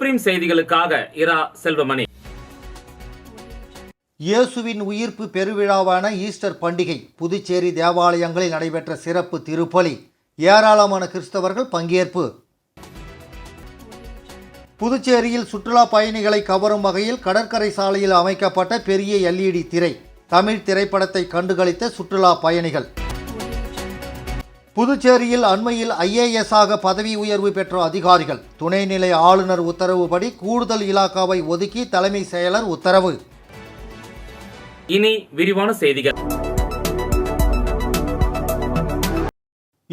Supreme செய்திகளுக்காக இரா செல்வமணி. இயேசுவின் உயிர்ப்பு பெருவிழாவான ஈஸ்டர் பண்டிகை புதுச்சேரி தேவாலயங்களில் நடைபெற்ற சிறப்பு திருப்பலி. ஏராளமான கிறிஸ்தவர்கள் பங்கேற்பு. புதுச்சேரியில் சுற்றுலா பயணிகளை கவரும் வகையில் கடற்கரை சாலையில் அமைக்கப்பட்ட பெரிய LED திரை. தமிழ் திரைப்படத்தை கண்டுகளித்த சுற்றுலா பயணிகள். புதுச்சேரியில் அண்மையில் IAS ஆக பதவி உயர்வு பெற்ற அதிகாரிகள். துணைநிலை ஆளுநர் உத்தரவுப்படி கூடுதல் இலாக்காவை ஒதுக்கி தலைமை செயலர் உத்தரவு. இனி விரிவான செய்திகள்.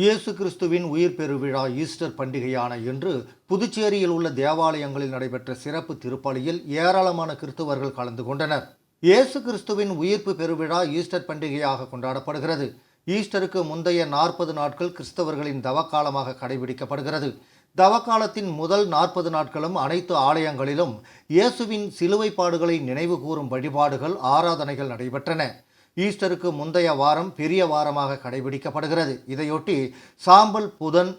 இயேசு கிறிஸ்துவின் உயிர் பெருவிழா ஈஸ்டர் பண்டிகையான இன்று புதுச்சேரியில் உள்ள தேவாலயங்களில் நடைபெற்ற சிறப்பு திருப்பலியில் ஏராளமான கிறிஸ்தவர்கள் கலந்து கொண்டனர். இயேசு கிறிஸ்துவின் உயிர்ப்பு பெருவிழா ஈஸ்டர் பண்டிகையாக கொண்டாடப்படுகிறது. ஈஸ்டருக்கு முந்தைய 40 நாட்கள் கிறிஸ்தவர்களின் தவக்காலமாக கடைபிடிக்கப்படுகிறது. தவக்காலத்தின் முதல் 40 நாட்களும் அனைத்து ஆலயங்களிலும் இயேசுவின் சிலுவை பாடுகளை நினைவு கூறும் வழிபாடுகள், ஆராதனைகள் நடைபெற்றன. ஈஸ்டருக்கு முந்தைய வாரம் பெரிய வாரமாக கடைபிடிக்கப்படுகிறது. இதையொட்டி சாம்பல் புதன்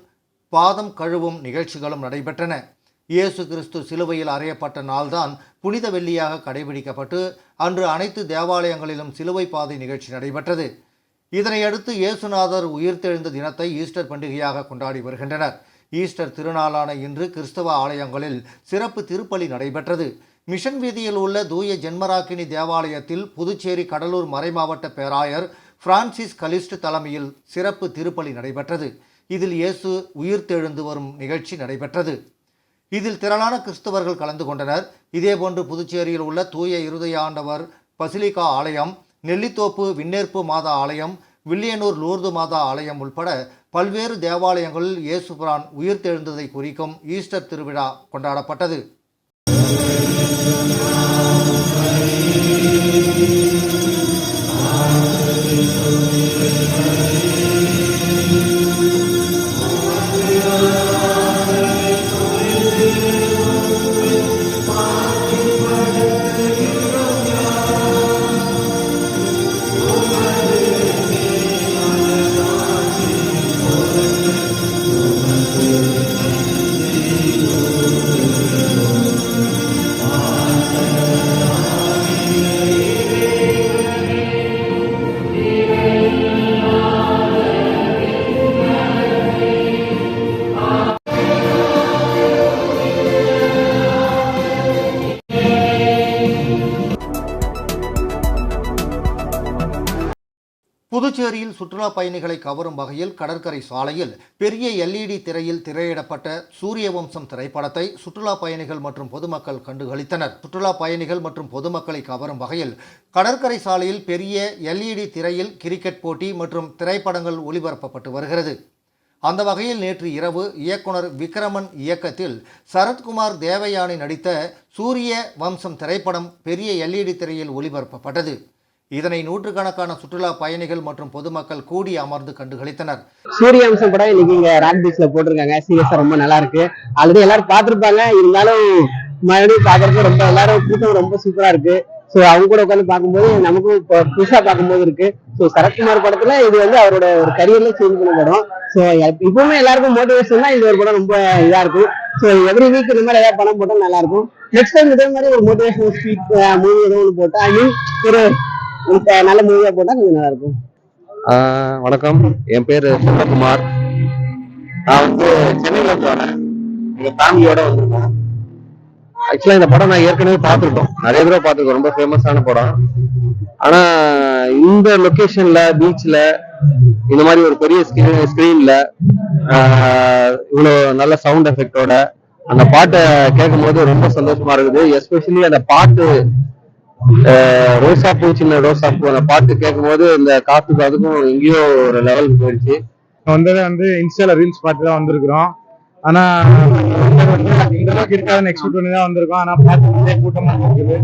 பாதம் கழுவும் நிகழ்ச்சிகளும் நடைபெற்றன. இயேசு கிறிஸ்து சிலுவையில் அறையப்பட்ட நாள்தான் புனித வெள்ளியாக கடைபிடிக்கப்பட்டு அன்று அனைத்து தேவாலயங்களிலும் சிலுவை பாதை நிகழ்ச்சி நடைபெற்றது. இதனையடுத்து இயேசுநாதர் உயிர்த்தெழுந்த தினத்தை ஈஸ்டர் பண்டிகையாக கொண்டாடி வருகின்றனர். ஈஸ்டர் திருநாளான இன்று கிறிஸ்தவ ஆலயங்களில் சிறப்பு திருப்பலி நடைபெற்றது. மிஷன் வீதியில் உள்ள தூய ஜென்மராக்கினி தேவாலயத்தில் புதுச்சேரி கடலூர் மறைமாவட்ட பேராயர் பிரான்சிஸ் கலிஸ்ட் தலைமையில் சிறப்பு திருப்பலி நடைபெற்றது. இதில் இயேசு உயிர்த்தெழுந்து வரும் நிகழ்ச்சி நடைபெற்றது. இதில் திரளான கிறிஸ்தவர்கள் கலந்து கொண்டனர். இதேபோன்று புதுச்சேரியில் உள்ள தூய இருதய ஆண்டவர் பசிலிகா ஆலயம், நெல்லித்தோப்பு விண்ணேற்பு மாதா ஆலயம், வில்லியனூர் லூர்து மாதா ஆலயம் உள்பட பல்வேறு தேவாலயங்களில் இயேசுபிரான் உயிர்த்தெழுந்ததை குறிக்கும் ஈஸ்டர் திருவிழா கொண்டாடப்பட்டது. புதுச்சேரியில் சுற்றுலா பயணிகளை கவரும் வகையில் கடற்கரை சாலையில் பெரிய LED திரையில் திரையிடப்பட்ட சூரிய வம்சம் திரைப்படத்தை சுற்றுலா பயணிகள் மற்றும் பொதுமக்கள் கண்டுகளித்தனர். சுற்றுலா பயணிகள் மற்றும் பொதுமக்களை கவரும் வகையில் கடற்கரை சாலையில் பெரிய LED திரையில் கிரிக்கெட் போட்டி மற்றும் திரைப்படங்கள் ஒளிபரப்பப்பட்டு வருகிறது. அந்த வகையில் நேற்று இரவு இயக்குனர் விக்ரமன் இயக்கத்தில் சரத்குமார் தேவயானி நடித்த சூரிய வம்சம் திரைப்படம் பெரிய LED திரையில் ஒளிபரப்பப்பட்டது. இதனை நூற்றுக்கணக்கான சுற்றுலா பயணிகள் மற்றும் பொதுமக்கள் கூடி அமர்ந்து கண்டுகளித்தனர். சூரிய வம்சம் படம் இன்னைக்கு இங்க ராக் பீச்ல போட்டிருக்காங்க. சீரியஸா ரொம்ப நல்லா இருக்கு. ஆல்ரெடி எல்லாரும் பார்த்திருப்பாங்க, இருந்தாலும் மறுபடியும் பாக்குறதுக்கு ரொம்ப எல்லாரும் கூட்டம் ரொம்ப சூப்பரா இருக்கு. ஸோ அவங்க கூட உட்காந்து பார்க்கும்போது நமக்கும் புதுசா பார்க்கும்போது இருக்கு. ஸோ சரத்குமார் படத்துல இது அவரோட ஒரு கரியர்ல சேஞ்ச் பண்ண படம். ஸோ இப்பவுமே எல்லாருக்கும் மோட்டிவேஷன் தான் இது ஒரு படம் ரொம்ப இதா இருக்கும். ஸோ எவ்ரி வீக் இந்த மாதிரி ஏதாவது படம் போட்டா நல்லா இருக்கும். நெக்ஸ்ட் டைம் இதே மாதிரி ஒரு மோட்டிவேஷனல் ஸ்பீச் மூவி ஏதோ ஒன்று போட்டா ஐ மீன் ஒரு நல்ல மூவியா போட்டா கொஞ்சம் நல்லா இருக்கும். வணக்கம், என் பேரு சிவகுமார். நான் சென்னையில போறேன். எங்க ஃபேமிலியோட வந்திருக்கோம். ஆக்சுவலா இந்த படம் நான் ஏற்கனவே பார்த்துருக்கோம், நிறைய தடவை பார்த்துருக்கோம். ரொம்ப ஃபேமஸான படம். ஆனா இந்த லொகேஷன்ல பீச்ல இந்த மாதிரி ஒரு பெரிய ஸ்கிரீன்ல இவ்வளவு நல்ல சவுண்ட் எஃபெக்டோட அந்த பாட்டை கேட்கும் போது ரொம்ப சந்தோஷமா இருக்குது. எஸ்பெஷலி அந்த பாட்டு ரோசா பூ சின்ன ரோசா பூ அந்த பாட்டு கேட்கும் போது இந்த காத்துக்கு அதுக்கும் எங்கேயோ ஒரு லெவலுக்கு போயிடுச்சு. இன்ஸ்டால ரீல்ஸ் பார்த்து தான் வந்திருக்கிறோம். ஆனா இந்த அளவுக்கு இருக்காதுன்னு எக்ஸ்பெக்ட் பண்ணி தான் வந்திருக்கோம். ஆனா பார்த்து கூட்டமா இருக்குது.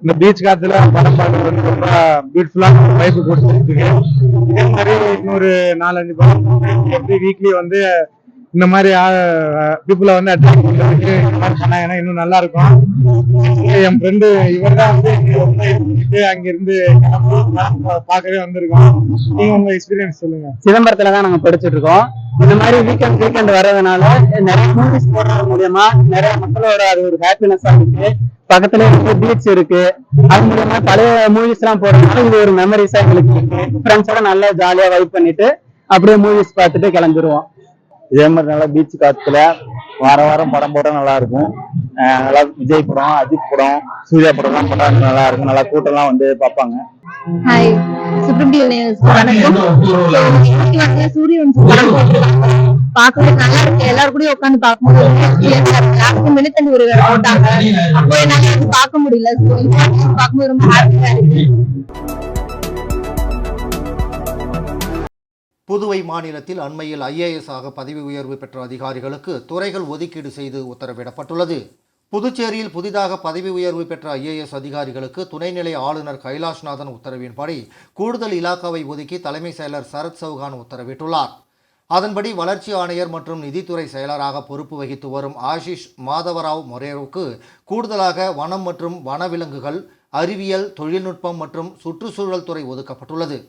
இந்த பீச் காத்துல படம் பார்க்கறது ரொம்ப பியூட்டிஃபுல்லா வைப்பு கொடுத்துருக்கு. இதே மாதிரி இன்னொரு 4-5 படம் எவ்ரி வீக்லி இந்த மாதிரி பீப்புளை அட்ராக்ட் பண்றதுக்கு இந்த மாதிரி பண்ணாங்கன்னா இன்னும் நல்லா இருக்கும். என் ஃப்ரெண்டு இவர் தான் அங்கிருந்து பார்க்கவே வந்திருக்கோம். நீங்க உங்க எக்ஸ்பீரியன்ஸ் சொல்லுங்க. சிதம்பரத்துல தான் நாங்க படிச்சுட்டு இருக்கோம். இந்த மாதிரி வீக்கெண்ட் வர்றதுனால நிறைய மூவிஸ் போடுறது மூலியமா நிறைய மக்களோட அது ஒரு ஹாப்பினஸா இருக்கு. பக்கத்துல பீச் இருக்கு, அது மூலமா பழைய மூவிஸ் எல்லாம் போடுறதுனால இது ஒரு மெமரிஸா எங்களுக்கு இருக்கு. ஃப்ரெண்ட்ஸோட நல்லா ஜாலியா வைப் பண்ணிட்டு அப்படியே மூவிஸ் பார்த்துட்டு கிளம்பிடுவோம். இதே மாதிரி நல்லா பீச் காத்துல வாரம் படம் போட்டா நல்லா இருக்கும். நல்லா விஜய் படம், அஜித் படம், சூர்யா படம் எல்லாம் போட்டா நல்லா இருக்கும். நல்லா கூட்டம் எல்லாம் வந்து பார்ப்பாங்க. ஹாய், சுப்ரமணியன் வணக்கம். இன்னைக்கு வந்து சூரியன் பார்க்கறது நல்லா இருக்கு. எல்லாரும் கூட உட்காந்து பார்க்கும்போது மினித்தண்டி ஒரு போட்டாங்க, அப்போ என்னால பார்க்க முடியல. பார்க்கும்போது ரொம்ப ஹாப்பியா இருக்கு. புதுவை மாநிலத்தில் அண்மையில் IAS ஆக பதவி உயர்வு பெற்ற அதிகாரிகளுக்கு துறைகள் ஒதுக்கீடு செய்து உத்தரவிடப்பட்டுள்ளது. புதுச்சேரியில் புதிதாக பதவி உயர்வு பெற்ற IAS அதிகாரிகளுக்கு துணைநிலை ஆளுநர் கைலாஷ்நாதன் உத்தரவின்படி கூடுதல் இலாக்காவை ஒதுக்கி தலைமை செயலர் சரத் சௌகான் உத்தரவிட்டுள்ளார். அதன்படி வளர்ச்சி ஆணையர் மற்றும் நிதித்துறை செயலராக பொறுப்பு வகித்து வரும் ஆஷிஷ் மாதவராவ் மொரேருக்கு கூடுதலாக வனம் மற்றும் வனவிலங்குகள், அறிவியல், தொழில்நுட்பம் மற்றும் சுற்றுச்சூழல் துறை ஒதுக்கப்பட்டுள்ளது.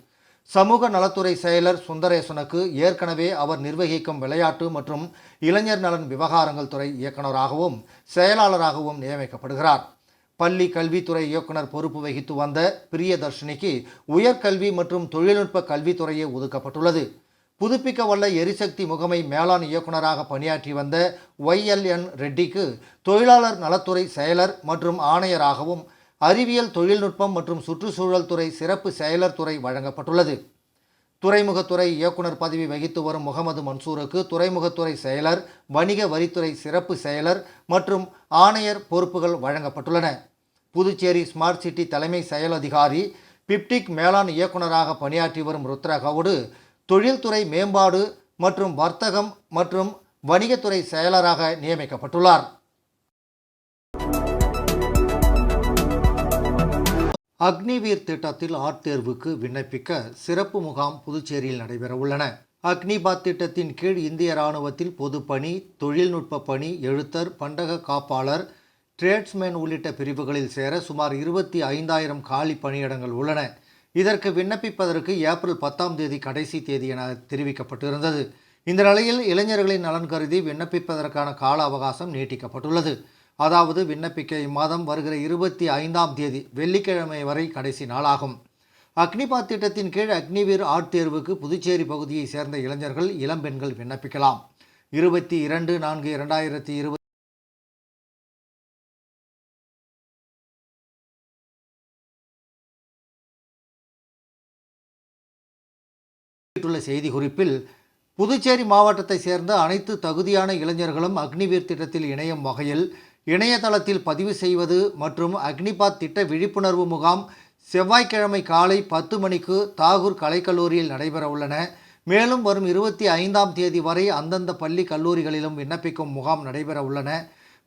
சமூக நலத்துறை செயலர் சுந்தரேசனுக்கு ஏற்கனவே அவர் நிர்வகிக்கும் விளையாட்டு மற்றும் இளைஞர் நலன் விவகாரங்கள் துறை இயக்குநராகவும் செயலாளராகவும் நியமிக்கப்படுகிறார். பள்ளி கல்வித்துறை இயக்குனர் பொறுப்பு வகித்து வந்த பிரியதர்ஷினிக்கு உயர்கல்வி மற்றும் தொழில்நுட்ப கல்வித்துறையே ஒதுக்கப்பட்டுள்ளது. புதுப்பிக்க வல்ல எரிசக்தி முகமை மேலாண் இயக்குநராக பணியாற்றி வந்த YLN ரெட்டிக்கு தொழிலாளர் நலத்துறை செயலர் மற்றும் ஆணையராகவும் அறிவியல், தொழில்நுட்பம் மற்றும் சுற்றுச்சூழல் துறை சிறப்பு செயலர் துறை வழங்கப்பட்டுள்ளது. துறைமுகத்துறை இயக்குனர் பதவி வகித்து வரும் முகமது மன்சூருக்கு துறைமுகத்துறை செயலர், வணிக வரித்துறை சிறப்பு செயலர் மற்றும் ஆணையர் பொறுப்புகள் வழங்கப்பட்டுள்ளன. புதுச்சேரி ஸ்மார்ட் சிட்டி தலைமை செயல் அதிகாரி பிப்டிக் மேலாண் இயக்குநராக பணியாற்றி வரும் ருத்ரா கவுடு தொழில்துறை மேம்பாடு மற்றும் வர்த்தகம் மற்றும் வணிகத்துறை செயலராக நியமிக்கப்பட்டுள்ளார். அக்னிவீர் திட்டத்தில் ஆட்தேர்வுக்கு விண்ணப்பிக்க சிறப்பு முகாம் புதுச்சேரியில் நடைபெறவுள்ளன. அக்னிபாத் திட்டத்தின் கீழ் இந்திய இராணுவத்தில் பொதுப்பணி, தொழில்நுட்ப பணி, எழுத்தர், பண்டக காப்பாளர், டிரேட்ஸ்மேன் உள்ளிட்ட பிரிவுகளில் சேர சுமார் 25,000 காலி பணியிடங்கள் உள்ளன. இதற்கு விண்ணப்பிப்பதற்கு ஏப்ரல் 10 கடைசி தேதி என தெரிவிக்கப்பட்டிருந்தது. இந்த நிலையில் இளைஞர்களின் நலன் கருதி விண்ணப்பிப்பதற்கான கால அவகாசம் நீட்டிக்கப்பட்டுள்ளது. அதாவது விண்ணப்பிக்க இம்மாதம் வருகிற 25 வெள்ளிக்கிழமை வரை கடைசி நாளாகும். அக்னிபாத் திட்டத்தின் கீழ் அக்னிவீர் ஆட்தேர்வுக்கு புதுச்சேரி பகுதியை சேர்ந்த இளைஞர்கள், இளம்பெண்கள் விண்ணப்பிக்கலாம். 22/4/2020 செய்திக்குறிப்பில் புதுச்சேரி மாவட்டத்தை சேர்ந்த அனைத்து தகுதியான இளைஞர்களும் அக்னிவீர் திட்டத்தில் இணையும் வகையில் இணையதளத்தில் பதிவு செய்வது மற்றும் அக்னிபாத் திட்ட விழிப்புணர்வு முகாம் செவ்வாய்க்கிழமை காலை 10 மணிக்கு தாகூர் கலைக்கல்லூரியில் நடைபெற உள்ளன. மேலும் வரும் 25 வரை அந்தந்த பள்ளி கல்லூரிகளிலும் விண்ணப்பிக்கும் முகாம் நடைபெற உள்ளன.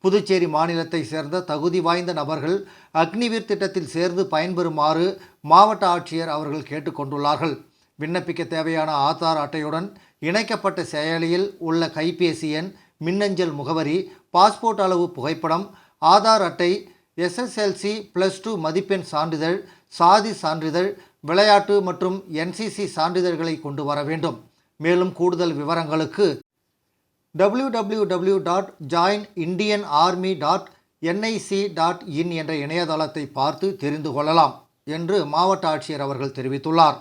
புதுச்சேரி மாநிலத்தை சேர்ந்த தகுதி வாய்ந்த நபர்கள் அக்னிவீர் திட்டத்தில் சேர்ந்து பயன்பெறுமாறு மாவட்ட ஆட்சியர் அவர்கள் கேட்டுக்கொண்டுள்ளார்கள். விண்ணப்பிக்க தேவையான ஆதார் அட்டையுடன் இணைக்கப்பட்ட செயலியில் உள்ள கைபேசி எண், மின்னஞ்சல் முகவரி, பாஸ்போர்ட் அளவு புகைப்படம், ஆதார் அட்டை, SSLC +2 மதிப்பெண் சான்றிதழ், சாதி சான்றிதழ், விளையாட்டு மற்றும் NCC சான்றிதழ்களை கொண்டு வர வேண்டும். மேலும் கூடுதல் விவரங்களுக்கு www.joinindianarmy.nic.in என்ற இணையதளத்தை பார்த்து தெரிந்து கொள்ளலாம் என்று மாவட்ட ஆட்சியர் அவர்கள் தெரிவித்துள்ளார்.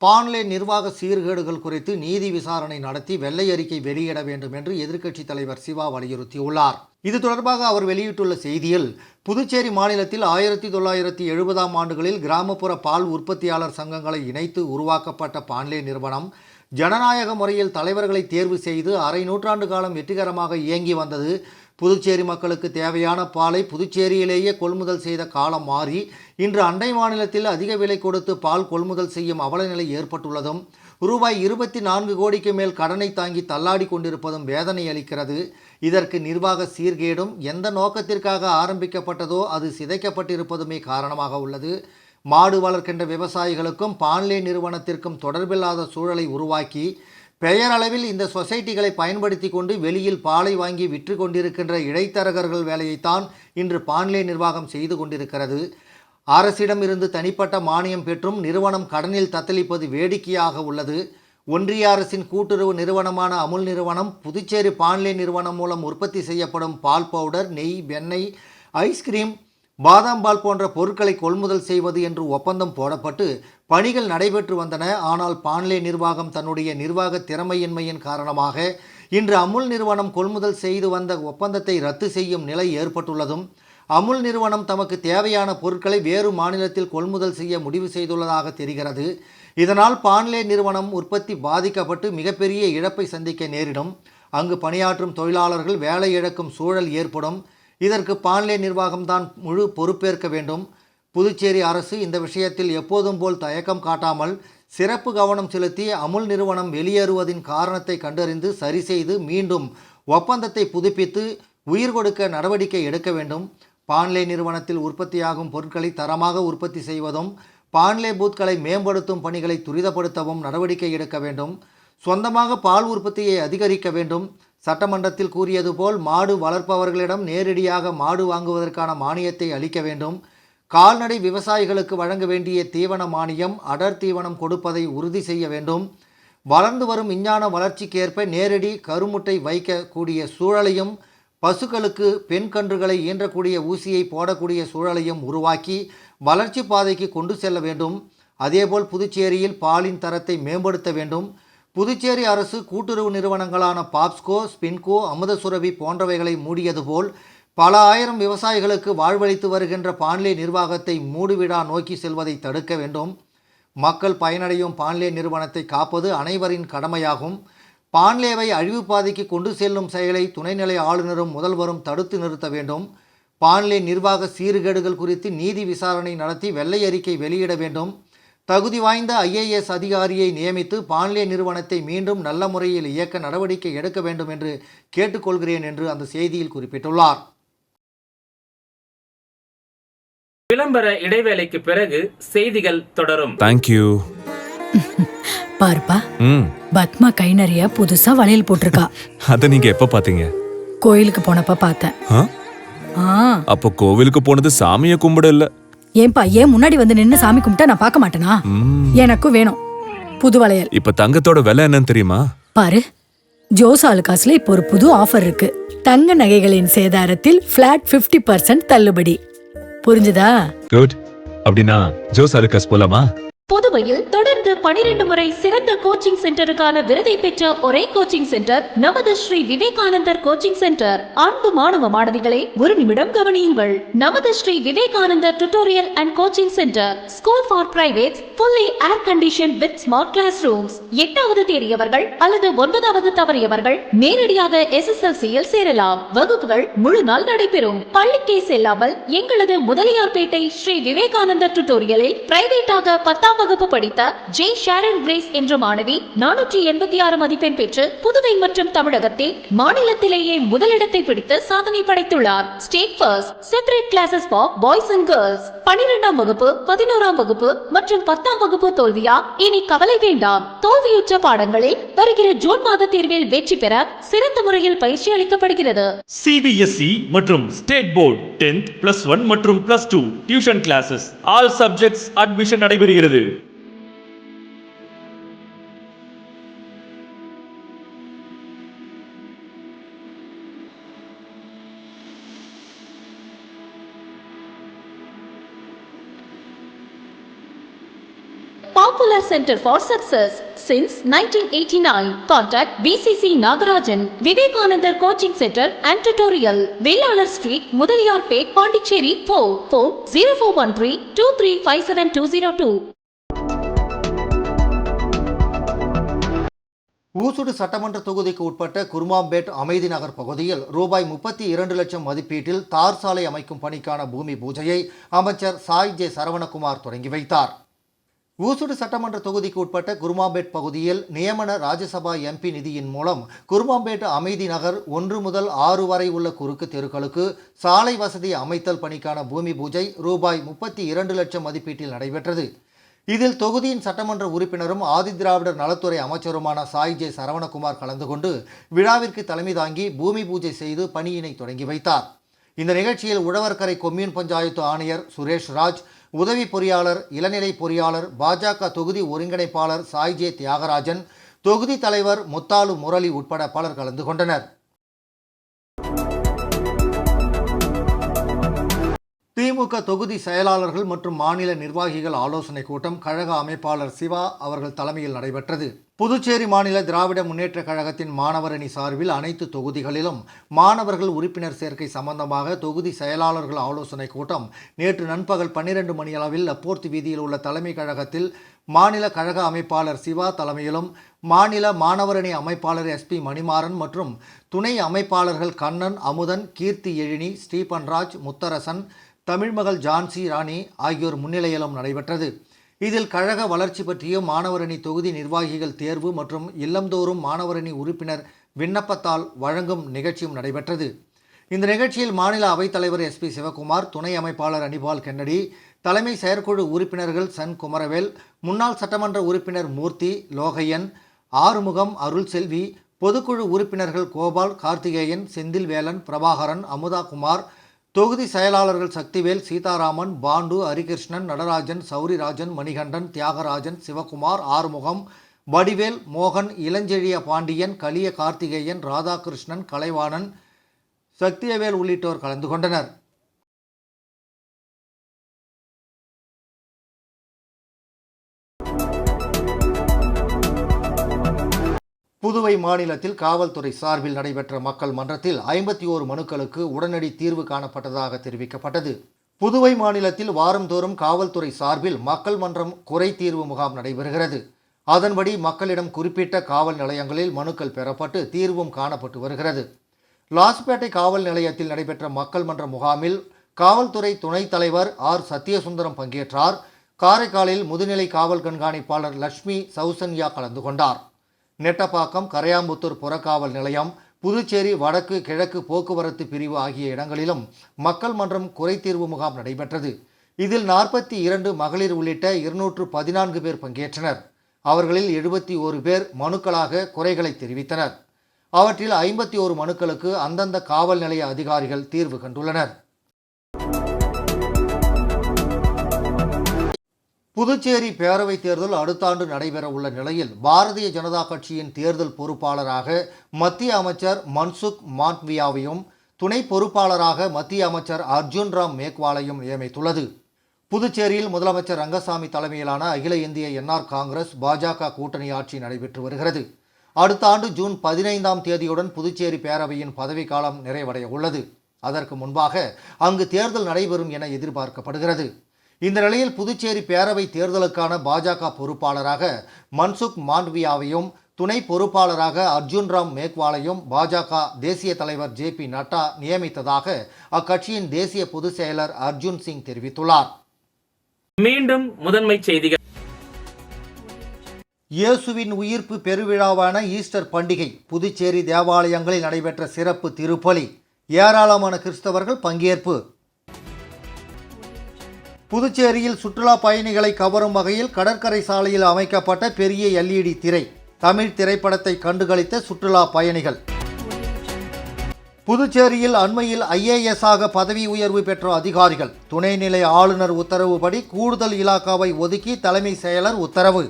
பான்லே நிர்வாக சீர்கேடுகள் குறித்து நீதி விசாரணை நடத்தி வெள்ளை அறிக்கை வெளியிட வேண்டும் என்று எதிர்க்கட்சித் தலைவர் சிவா வலியுறுத்தியுள்ளார். இது தொடர்பாக அவர் வெளியிட்டுள்ள செய்தியில், புதுச்சேரி மாநிலத்தில் 1970ஆம் ஆண்டுகளில் கிராமப்புற பால் உற்பத்தியாளர் சங்கங்களை இணைத்து உருவாக்கப்பட்ட பான்லே நிறுவனம் ஜனநாயக முறையில் தலைவர்களை தேர்வு செய்து அரை நூற்றாண்டு காலம் வெற்றிகரமாக இயங்கி வந்தது. புதுச்சேரி மக்களுக்கு தேவையான பாலை புதுச்சேரியிலேயே கொள்முதல் செய்த காலம் மாறி இன்று அண்டை மாநிலத்தில் அதிக விலை கொடுத்து பால் கொள்முதல் செய்யும் அவலநிலை ஏற்பட்டுள்ளதும், ரூபாய் 24 கோடிக்கு மேல் கடனை தாங்கி தள்ளாடி கொண்டிருப்பதும் வேதனை அளிக்கிறது. இதற்கு நிர்வாக சீர்கேடும் எந்த நோக்கத்திற்காக ஆரம்பிக்கப்பட்டதோ அது சிதைக்கப்பட்டிருப்பதுமே காரணமாக உள்ளது. மாடு வளர்க்கின்ற விவசாயிகளுக்கும் பான்லே நிறுவனத்திற்கும் தொடர்பில்லாத சூழலை உருவாக்கி பெயரளவில் இந்த சொசைட்டிகளை பயன்படுத்தி கொண்டு வெளியில் பாலை வாங்கி விற்று கொண்டிருக்கின்ற இடைத்தரகர்கள் வேலையைத்தான் இன்று பான்லே நிர்வாகம் செய்து கொண்டிருக்கிறது. அரசிடம் இருந்து தனிப்பட்ட மானியம் பெற்றும் நிறுவனம் கடனில் தத்தளிப்பது வேடிக்கையாக உள்ளது. ஒன்றிய அரசின் கூட்டுறவு நிறுவனமான அமுல் நிறுவனம் புதுச்சேரி பாண்லே நிறுவனம் மூலம் உற்பத்தி செய்யப்படும் பால் பவுடர், நெய், வெண்ணெய், ஐஸ்கிரீம், பாதாம் பால் போன்ற பொருட்களை கொள்முதல் செய்வது என்று ஒப்பந்தம் போடப்பட்டு பணிகள் நடைபெற்று வந்தன. ஆனால் பாண்லே நிர்வாகம் தன்னுடைய நிர்வாக திறமையின்மையின் காரணமாக இன்று அமுல் நிறுவனம் கொள்முதல் செய்து வந்த ஒப்பந்தத்தை ரத்து செய்யும் நிலை ஏற்பட்டுள்ளதும், அமுல் நிறுவனம் தமக்கு தேவையான பொருட்களை வேறு மாநிலத்தில் கொள்முதல் செய்ய முடிவு செய்துள்ளதாக தெரிகிறது. இதனால் பாண்லே நிறுவனம் உற்பத்தி பாதிக்கப்பட்டு மிகப்பெரிய இழப்பை சந்திக்க நேரிடும். அங்கு பணியாற்றும் தொழிலாளர்கள் வேலை இழக்கும் சூழல் ஏற்படும். இதற்கு பாண்லே நிர்வாகம்தான் முழு பொறுப்பேற்க வேண்டும். புதுச்சேரி அரசு இந்த விஷயத்தில் எப்போதும் போல் தயக்கம் காட்டாமல் சிறப்பு கவனம் செலுத்தி அமுல் நிறுவனம் வெளியேறுவதின் காரணத்தை கண்டறிந்து சரி செய்து மீண்டும் ஒப்பந்தத்தை புதுப்பித்து உயிர் கொடுக்க நடவடிக்கை எடுக்க வேண்டும். பாண்லே நிறுவனத்தில் உற்பத்தியாகும் பொருட்களை தரமாக உற்பத்தி செய்வதும், பாண்லே பூத்களை மேம்படுத்தும் பணிகளை துரிதப்படுத்தவும் நடவடிக்கை எடுக்க வேண்டும். சொந்தமாக பால் உற்பத்தியை அதிகரிக்க வேண்டும். சட்டமன்றத்தில் கூறியது போல் மாடு வளர்ப்பவர்களிடம் நேரடியாக மாடு வாங்குவதற்கான மானியத்தை அளிக்க வேண்டும். கால்நடை விவசாயிகளுக்கு வழங்க வேண்டிய தீவன மானியம், அடர் தீவனம் கொடுப்பதை உறுதி செய்ய வேண்டும். வளர்ந்து வரும் விஞ்ஞான வளர்ச்சிக்கேற்ப நேரடி கருமுட்டை வைக்கக்கூடிய சூழலையும், பசுக்களுக்கு பெண் கன்றுகளை ஈன்றக்கூடிய ஊசியை போடக்கூடிய சூழலையும் உருவாக்கி வளர்ச்சி பாதைக்கு கொண்டு செல்ல வேண்டும். அதேபோல் புதுச்சேரியில் பாலின் தரத்தை மேம்படுத்த வேண்டும். புதுச்சேரி அரசு கூட்டுறவு நிறுவனங்களான பாப்ஸ்கோ, ஸ்பின்கோ, அமுதசுரபி போன்றவைகளை மூடியது போல் பல ஆயிரம் விவசாயிகளுக்கு வாழ்வளித்து வருகின்ற பாண்லே நிர்வாகத்தை மூடுவிடா நோக்கி செல்வதை தடுக்க வேண்டும். மக்கள் பயனடையும் பாண்லே நிறுவனத்தை காப்பது அனைவரின் கடமையாகும். பாண்லேவை அழிவு பாதைக்கு கொண்டு செல்லும் செயலை துணைநிலை ஆளுநரும் முதல்வரும் தடுத்து நிறுத்த வேண்டும். பாண்லே நிர்வாக சீர்கேடுகள் குறித்து நீதி விசாரணை நடத்தி வெள்ளை அறிக்கை வெளியிட வேண்டும். தகுதி வாய்ந்த IAS அதிகாரியை நியமித்து பாண்லே நிறுவனத்தை மீண்டும் நல்ல முறையில் இயக்க நடவடிக்கை எடுக்க வேண்டும் என்று கேட்டுக்கொள்கிறேன் என்று அந்த செய்தியில் குறிப்பிட்டுள்ளார். விளம்பர இடைவேளைக்கு பிறகு செய்திகள் தொடரும். தேங்க்யூ. பாருப்பா, பத்மா கை நிறைய புதுசா வளையல் போட்டிருக்கா. அத நீங்க எப்ப பாத்தீங்க? கோயிலுக்கு போனப்ப பார்த்தேன். அப்போ கோவிலுக்கு போனது சாமிய கும்பிட இல்ல. ஏன்பா, ஏன் முன்னாடி வந்து நின்னு சாமி கும்பிட்டா நான் பார்க்க மாட்டேனா? எனக்கும் வேணும் புது வளையல். இப்ப தங்கத்தோட விலை என்னன்னு தெரியுமா? பாரு, ஜோஸ் ஆலுகாஸ்ல இப்போ ஒரு புது ஆஃபர் இருக்கு. தங்க நகைகளின் சேதாரத்தில் பிளாட் 50% தள்ளுபடி. புரிஞ்சுதா? குட். அப்படின்னா ஜோஸ் ஆலுகாஸ் போலாமா? புதுவையில் தொடர்ந்து 12 முறை சிறந்த கோச்சிங் சென்டருக்கான விருதை பெற்ற ஒரே கோச்சிங் சென்டர் நமது ஸ்ரீ விவேகானந்தர் கோச்சிங் சென்டர். அன்பு மாணவ மாணவிகளை ஒரு நிமிடம் கவனியுங்கள். நமது Shri Vivekanandar tutorial and coaching centre, school for privates, fully air conditioned with smart classrooms. 8வது தேறியவர்கள் அல்லது 9வது தவறியவர்கள் நேரடியாக SSLC-யில் சேரலாம். வகுப்புகள் முழு நாள் நடைபெறும். பள்ளிக்கே செல்லாமல் எங்களது முதலியார்பேட்டை ஸ்ரீ விவேகானந்தர் டியூட்டோரியலில் பிரைவேட்டாக 10ஆம் வகுப்பு படித்த ஜே ஷாரன் கிரேஸ் என்ற மாணவி 486 மதிப்பெண் பெற்று புதுவை மற்றும் தமிழகத்தில் மாநிலத்திலேயே முதலிடத்தை பிடித்து சாதனை படைத்துள்ளார். State first. Separate classes for boys and girls. 12ஆம் வகுப்பு, 11ஆம் வகுப்பு மற்றும் 10ஆம் வகுப்பு தோல்வியா? இனி கவலை வேண்டாம். தோல்வியுற்ற பாடங்களில் வருகிற ஜூன் மாத தேர்வில் வெற்றி பெற சிறந்த முறையில் பயிற்சி அளிக்கப்படுகிறது. CBSE மற்றும் ஸ்டேட் போர்டு 10th +1 மற்றும் +2 tuition classes, all subjects admission நடைபெறுகிறது. Popular Center for Success since 1989. Contact BCC Nagarajan, Vivekanandar Coaching Center and Tutorial, Velalar Street, Mudaliyarpet, Pondicherry. Phone 0413 2357 202. Oussudu சட்டமன்ற தொகுதிக்கு உட்பட்ட குருமாம்பேட் அமைதி நகர் பகுதியில் ரூபாய் 32 லட்சம் மதிப்பீட்டில் தார் சாலை அமைக்கும் பணிக்கான பூமி பூஜையை அமைச்சர் சாய் ஜே சரவணகுமார் தொடங்கி வைத்தார். ஊசுடு சட்டமன்ற தொகுதிக்கு உட்பட்ட குருமாம்பேட் பகுதியில் நியமன ராஜ்யசபா MP நிதியின் மூலம் குருமாம்பேட் அமைதி நகர் 1 முதல் 6 வரை உள்ள குறுக்கு தெருக்களுக்கு சாலை வசதி அமைத்தல் பணிக்கான பூமி பூஜை ரூபாய் 32 லட்சம் மதிப்பீட்டில் நடைபெற்றது. இதில் தொகுதியின் சட்டமன்ற உறுப்பினரும் ஆதிதிராவிடர் நலத்துறை அமைச்சருமான சாய் ஜே சரவணகுமார் கலந்து கொண்டு விழாவிற்கு தலைமை தாங்கி பூமி பூஜை செய்து பணியினை தொடங்கி வைத்தார். இந்த நிகழ்ச்சியில் உழவர்கரை கொம்யூன் பஞ்சாயத்து ஆணையர் சுரேஷ் ராஜ், உதவி பொறியாளர், இளநிலை பொறியாளர், பாஜக தொகுதி ஒருங்கிணைப்பாளர் சாய்ஜே தியாகராஜன், தொகுதி தலைவர் முத்தாலு முரளி உட்பட பலர் கலந்து கொண்டனர். திமுக தொகுதி செயலாளர்கள் மற்றும் மாநில நிர்வாகிகள் ஆலோசனை கூட்டம் கழக அமைப்பாளர் சிவா அவர்கள் தலைமையில் நடைபெற்றது. புதுச்சேரி மாநில திராவிட முன்னேற்ற கழகத்தின் மாணவரணி சார்பில் அனைத்து தொகுதிகளிலும் மாணவர்கள் உறுப்பினர் சேர்க்கை சம்பந்தமாக தொகுதி செயலாளர்கள் ஆலோசனை கூட்டம் நேற்று நண்பகல் 12 மணியளவில் லப்போர்த்தி வீதியில் உள்ள தலைமை கழகத்தில் மாநில கழக அமைப்பாளர் சிவா தலைமையிலும் மாநில மாணவரணி அமைப்பாளர் SP மணிமாறன் மற்றும் துணை அமைப்பாளர்கள் கண்ணன், அமுதன், கீர்த்தி எழினி, ஸ்ரீபன்ராஜ், முத்தரசன், தமிழ்மகள் ஜான்சி ராணி ஆகியோர் முன்னிலையிலும் நடைபெற்றது. இதில் கழக வளர்ச்சி பற்றியும் மாணவரணி தொகுதி நிர்வாகிகள் தேர்வு மற்றும் இல்லந்தோறும் மாணவரணி உறுப்பினர் விண்ணப்பத்தால் வழங்கும் நிகழ்ச்சியும் நடைபெற்றது. இந்த நிகழ்ச்சியில் மாநில அவைத்தலைவர் SP சிவகுமார், துணை அமைப்பாளர் அனிபால் கென்னடி, தலைமை செயற்குழு உறுப்பினர்கள் சன் குமரவேல், முன்னாள் சட்டமன்ற உறுப்பினர் மூர்த்தி, லோகையன், ஆறுமுகம், அருள்செல்வி, பொதுக்குழு உறுப்பினர்கள் கோபால், கார்த்திகேயன், செந்தில்வேலன், பிரபாகரன், அமுதா குமார், தொகுதி செயலாளர்கள் சக்திவேல், சீதாராமன், பாண்டு, ஹரிகிருஷ்ணன், நடராஜன், சௌரிராஜன், மணிகண்டன், தியாகராஜன், சிவகுமார், ஆறுமுகம், வடிவேல், மோகன், இளஞ்செழிய பாண்டியன், கலிய கார்த்திகேயன், ராதாகிருஷ்ணன், கலைவாணன், சக்தியவேல் உள்ளிட்டோர் கலந்து கொண்டனர். புதுவை மாநிலத்தில் காவல்துறை சார்பில் நடைபெற்ற மக்கள் மன்றத்தில் 51 மனுக்களுக்கு உடனடி தீர்வு காணப்பட்டதாக தெரிவிக்கப்பட்டது. புதுவை மாநிலத்தில் வாரந்தோறும் காவல்துறை சார்பில் மக்கள் மன்றம் குறை தீர்வு முகாம் நடைபெறுகிறது. அதன்படி மக்களிடம் குறிப்பிட்ட காவல் நிலையங்களில் மனுக்கள் பெறப்பட்டு தீர்வும் காணப்பட்டு வருகிறது. லாஸ்பேட்டை காவல் நிலையத்தில் நடைபெற்ற மக்கள் மன்ற முகாமில் காவல்துறை துணைத் தலைவர் R. சத்யசுந்தரம் பங்கேற்றார். காரைக்காலில் முதுநிலை காவல் கண்காணிப்பாளர் லட்சுமி சௌசன்யா கலந்து கொண்டார். நெட்டப்பாக்கம், கரையாம்புத்தூர் புறக்காவல் நிலையம், புதுச்சேரி வடக்கு கிழக்கு போக்குவரத்து பிரிவு ஆகிய இடங்களிலும் மக்கள் மன்றம் குறைதீர்வு முகாம் நடைபெற்றது. இதில் 42 மகளிர் உள்ளிட்ட 214 பேர் பங்கேற்றனர். அவர்களில் 71 பேர் மனுக்களாக குறைகளை தெரிவித்தனர். அவற்றில் 51 மனுக்களுக்கு அந்தந்த காவல் நிலைய அதிகாரிகள் தீர்வு கண்டுள்ளனர். புதுச்சேரி பேரவைத் தேர்தல் அடுத்த ஆண்டு நடைபெற உள்ள நிலையில் பாரதிய ஜனதா கட்சியின் தேர்தல் பொறுப்பாளராக மத்திய அமைச்சர் மன்சுக் மாண்டவியாவையும் துணை பொறுப்பாளராக மத்திய அமைச்சர் அர்ஜுன் ராம் மேக்வாலையும் நியமித்துள்ளது. புதுச்சேரியில் முதலமைச்சர் ரங்கசாமி தலைமையிலான அகில இந்திய NR காங்கிரஸ் பாஜக கூட்டணி ஆட்சி நடைபெற்று வருகிறது. அடுத்த ஆண்டு ஜூன் 15ஆம் தேதியுடன் புதுச்சேரி பேரவையின் பதவிக்காலம் நிறைவடைய உள்ளது. அதற்கு முன்பாக அங்கு தேர்தல் நடைபெறும் என எதிர்பார்க்கப்படுகிறது. இந்த நிலையில் புதுச்சேரி பேரவை தேர்தலுக்கான பாஜக பொறுப்பாளராக மன்சுக் மாண்டவியாவையும் துணை பொறுப்பாளராக அர்ஜுன் ராம் மேக்வாலையும் பாஜக தேசிய தலைவர் JP நட்டா நியமித்ததாக அக்கட்சியின் தேசிய பொதுச் செயலர் அர்ஜுன் சிங் தெரிவித்துள்ளார். மீண்டும் முதன்மை செய்திகள். இயேசுவின் உயிர்ப்பு பெருவிழாவான ஈஸ்டர் பண்டிகை புதுச்சேரி தேவாலயங்களில் நடைபெற்ற சிறப்பு திருப்பலி. ஏராளமான கிறிஸ்தவர்கள் பங்கேற்பு. புதுச்சேரியில் சுற்றுலா பயணிகளை கவரும் வகையில் கடற்கரை சாலையில் அமைக்கப்பட்ட பெரிய LED திரை. தமிழ் திரைப்படத்தை கண்டுகளித்த சுற்றுலா பயணிகள். புதுச்சேரியில் அண்மையில் IAS ஆக பதவி உயர்வு பெற்ற அதிகாரிகள். துணைநிலை ஆளுநர் உத்தரவுப்படி கூடுதல் இலாக்காவை ஒதுக்கி தலைமை செயலர் உத்தரவு.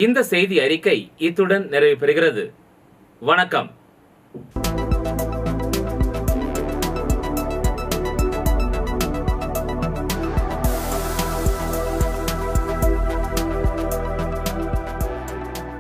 இந்த செய்தி அறிக்கை இத்துடன் நிறைவு பெறுகிறது. வணக்கம்.